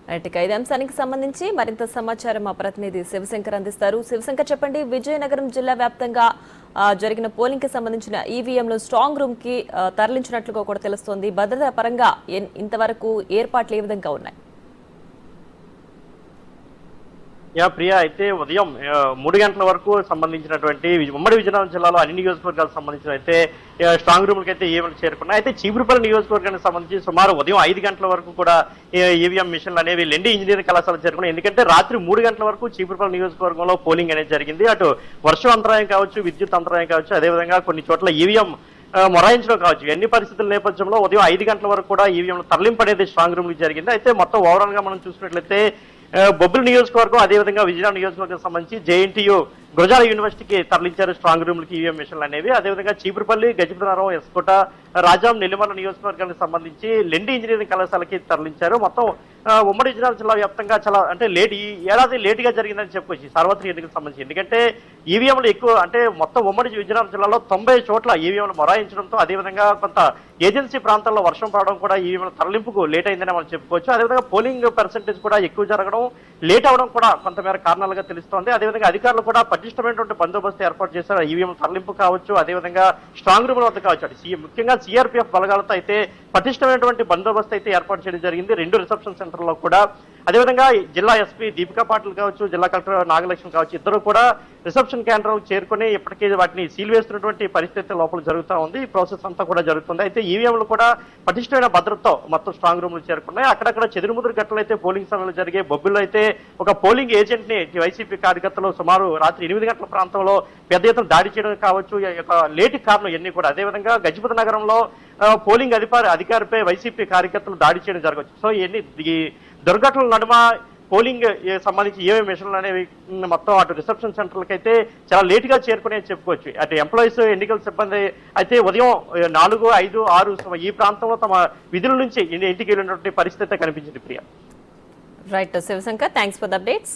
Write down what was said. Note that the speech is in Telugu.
రైట్, ఇదే అంశానికి సంబంధించి మరింత సమాచారం మా ప్రతినిధి శివశంకర్ అందిస్తారు. శివశంకర్, చెప్పండి, విజయనగరం జిల్లా వ్యాప్తంగా జరిగిన పోలింగ్ కి సంబంధించిన ఈవీఎంలు స్ట్రాంగ్ రూమ్ కి తరలించినట్లుగా కూడా తెలుస్తోంది. భద్రతా పరంగా ఇంతవరకు ఏర్పాట్లు ఏ విధంగా ఉన్నాయి? ప్రియా, అయితే ఉదయం 3 గంటల వరకు సంబంధించినటువంటి ఉమ్మడి విజయనగరం జిల్లాలో అన్ని నియోజకవర్గాలకు సంబంధించిన అయితే స్ట్రాంగ్ రూమ్లకి అయితే ఈవీఎంలు చేరుకున్నాయి. అయితే చీపురుపల్లి నియోజకవర్గానికి సంబంధించి సుమారు ఉదయం 5 గంటల వరకు కూడా ఈవీఎం మిషన్లు అనేవి లెండి ఇంజనీరింగ్ కళాశాల చేరుకున్నాయి. ఎందుకంటే రాత్రి 3 గంటల వరకు చీపురుపల్లి నియోజకవర్గంలో పోలింగ్ అనేది జరిగింది. అటు వర్షం అంతరాయం కావచ్చు, విద్యుత్ అంతరాయం కావచ్చు, అదేవిధంగా కొన్ని చోట్ల ఈవీఎం మొరాయించడం కావచ్చు. ఎన్ని పరిస్థితుల నేపథ్యంలో ఉదయం 5 గంటల వరకు కూడా ఈవీఎంలు తరలింపు అనేది స్ట్రాంగ్ రూమ్ జరిగింది. అయితే మొత్తం ఓవరాల్ గా మనం చూసినట్లయితే బొబ్బిలి నియోజకవర్గం, అదేవిధంగా విజయనగరం నియోజకవర్గం సంబంధించి జేఎన్టీయూ గురజాల యూనివర్సిటీకి తరలించారు స్ట్రాంగ్ రూమ్లకి ఈవీఎం మిషన్లు అనేవి. అదేవిధంగా చీపురుపల్లి, గజపతినగరం, ఎస్కోట, రాజాం, నెల్లిమల్ల నియోజకవర్గానికి సంబంధించి లెండి ఇంజనీరింగ్ కళాశాలకి తరలించారు. మొత్తం ఉమ్మడి విజయనగరం జిల్లా వ్యాప్తంగా చాలా అంటే ఈ ఏడాది లేటుగా జరిగిందని చెప్పుకోవచ్చు సార్వత్రిక ఎన్నికలకు సంబంధించి. ఎందుకంటే ఈవీఎంలు ఎక్కువ అంటే మొత్తం ఉమ్మడి విజయనగరం జిల్లాలో 90 చోట్ల ఈవీఎంలు మొరాయించడంతో, అదేవిధంగా కొంత ఏజెన్సీ ప్రాంతాల్లో వర్షం పడడం కూడా ఈవీఎంల తరలింపుకు లేట్ అయిందని మనం చెప్పుకోవచ్చు. అదేవిధంగా పోలింగ్ పర్సెంటేజ్ కూడా ఎక్కువ జరగడం, లేట్ అవడం కూడా కొంతమేర కారణాలుగా తెలుస్తోంది. అదేవిధంగా అధికారులు కూడా పటిష్టమైనటువంటి బందోబస్తు ఏర్పాటు చేశారు. ఈవీఎం తరలింపు కావచ్చు, అదేవిధంగా స్ట్రాంగ్ రూమ్ వద్ద కావచ్చు, అటు ముఖ్యంగా సిఆర్పీఎఫ్ బలగాలతో అయితే పటిష్టమైనటువంటి బందోబస్తు అయితే ఏర్పాటు చేయడం జరిగింది 2 రిసెప్షన్ సెంటర్లో కూడా. అదేవిధంగా జిల్లా ఎస్పీ దీపికా పాటిల్ కావచ్చు, జిల్లా కలెక్టర్ నాగలక్ష్మి కావచ్చు, ఇద్దరు కూడా రిసెప్షన్ కేంద్రాలకు చేరుకుని ఇప్పటికే వాటిని సీల్ వేస్తున్నటువంటి పరిస్థితి లోపల జరుగుతూ ఉంది. ఈ ప్రాసెస్ అంతా కూడా జరుగుతుంది. అయితే ఈవీఎంలు కూడా పటిష్టమైన భద్రతతో మొత్తం స్ట్రాంగ్ రూమ్లు చేరుకున్నాయి. అక్కడక్కడ చెదురుముదురు గట్టలు అయితే పోలింగ్ సమయంలో జరిగే బొబ్బిల్లో అయితే ఒక పోలింగ్ ఏజెంట్ ని వైసీపీ కార్యకర్తలు సుమారు రాత్రి 8 గంటల ప్రాంతంలో పెద్ద ఎత్తున దాడి చేయడం కావచ్చు, లేటి కారణం ఇవన్నీ కూడా. అదేవిధంగా గజపతి నగరంలో పోలింగ్ అధికారిపై వైసీపీ కార్యకర్తలు దాడి చేయడం జరగవచ్చు. సో ఈ దుర్ఘటనల నడుమ పోలింగ్ సంబంధించి ఏమేమి మిషన్లు అనేవి మొత్తం అటు రిసెప్షన్ సెంటర్లకి అయితే చాలా లేటుగా చేరుకునే చెప్పుకోవచ్చు. అటు ఎంప్లాయీస్, ఎన్నికల సిబ్బంది అయితే ఉదయం 4, 5, 6 ఈ ప్రాంతంలో తమ విధుల నుంచి ఇంటికి వెళ్ళినటువంటి పరిస్థితి కనిపించింది. Priya. Right Shivshankar, thanks for the updates.